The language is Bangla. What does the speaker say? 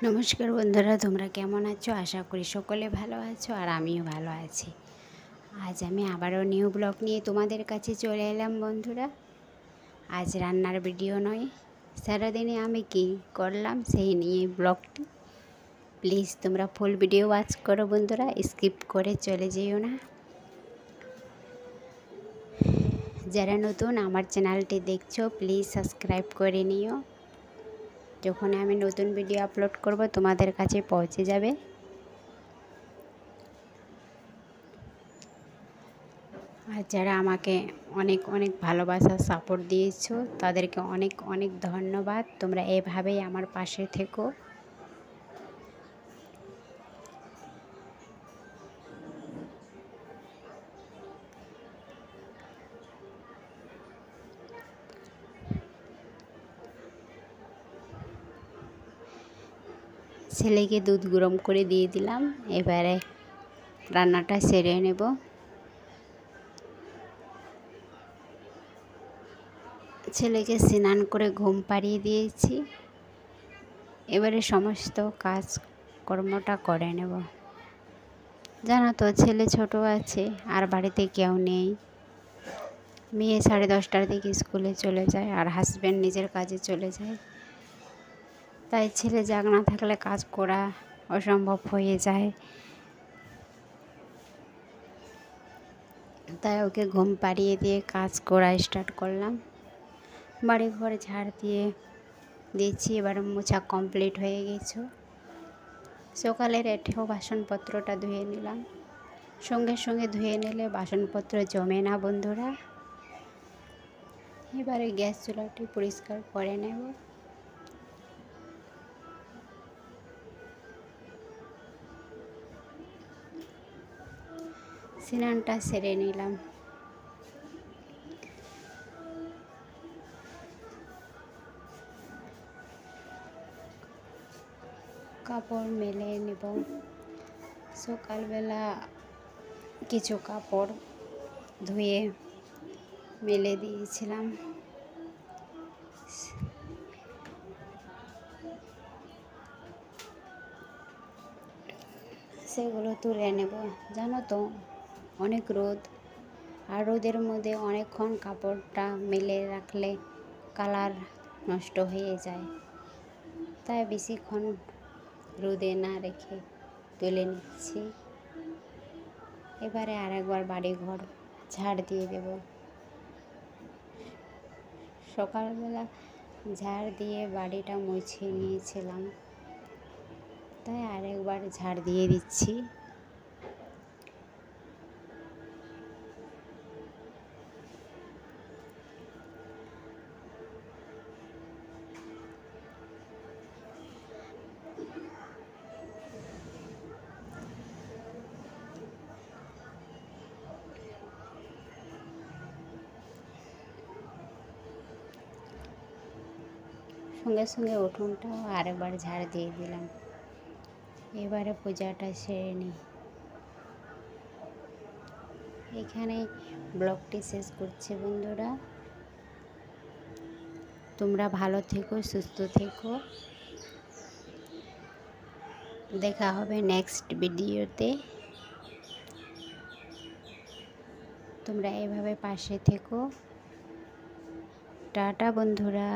নমস্কার বন্ধুরা, তোমরা কেমন আছো? আশা করি সকলে ভালো আছো আর আমিও ভালো আছি। আজ আমি আবারও নিউ ব্লগ নিয়ে তোমাদের কাছে চলে এলাম বন্ধুরা। আজ রান্নার ভিডিও নয়, সারাদিনে আমি কি করলাম সেই নিয়ে ব্লগটি। প্লিজ তোমরা ফুল ভিডিও ওয়াচ করো বন্ধুরা, স্কিপ করে চলে যেও না। যারা নতুন আমার চ্যানেলটি দেখছো প্লিজ সাবস্ক্রাইব করে নিও। যখন আমি নতুন ভিডিও আপলোড করব তোমাদের কাছে পৌঁছে যাবে। আর যারা আমাকে অনেক অনেক ভালোবাসা সাপোর্ট দিয়েছো তাদেরকে অনেক অনেক ধন্যবাদ। তোমরা এভাবেই আমার পাশে থেকো। ছেলেকে দুধ গরম করে দিয়ে দিলাম, এবারে রান্নাটা সেরে নেব। ছেলেকে স্নান করে ঘুম পাড়িয়ে দিয়েছি, এবারে সমস্ত কাজ কর্মটা করে নেব। জানো তো ছেলে ছোট আছে আর বাড়িতে কেউ নেই। মেয়ে 10:30টার দিকে স্কুলে চলে যায় আর হাজব্যান্ড নিজের কাজে চলে যায়। তাই ছেলে জাগ না থাকলে কাজ করা অসম্ভব হয়ে যায়। তাই ওকে ঘুম পাড়িয়ে দিয়ে কাজ করা স্টার্ট করলাম। বাড়ি ঘর ঝাড় দিয়ে দিয়েছি, এবার মোছা কমপ্লিট হয়ে গেছে। সকালের এঁঠো বাসনপত্রটা ধুয়ে নিলাম। সঙ্গে সঙ্গে ধুয়ে নিলে বাসনপত্র জমে না বন্ধুরা। এবারে গ্যাস চুলাটি পরিষ্কার করে নেব। স্নানটা সেরে নিলাম। কাপড় মেলে নেব। সকালবেলা কিছু কাপড় ধুয়ে মেলে দিয়েছিলাম, সেগুলো তুলে নেব। জানো তো অনেক রোদ, আর রোদের মধ্যে অনেকক্ষণ কাপড়টা মেলে রাখলে কালার নষ্ট হয়ে যায়। তাই বেশিক্ষণ রোদে না রেখে তুলে নিচ্ছি। এবারে আরেকবার বাড়ি ঘর ঝাড় দিয়ে দেব। সকালবেলা ঝাড় দিয়ে বাড়িটা মুছে নিয়েছিলাম, তাই আরেকবার ঝাড় দিয়ে দিচ্ছি। সঙ্গে সঙ্গে উঠোনটাও আরেকবার ঝাড় দিয়ে দিলাম। এবারে পূজাটা সেরে নিই। এখানে ব্লগটি শেষ করছি বন্ধুরা। তোমরা ভালো থেকো, সুস্থ থেকো। দেখা হবে নেক্সট ভিডিওতে। তোমরা এভাবে পাশে থেকো। টাটা বন্ধুরা।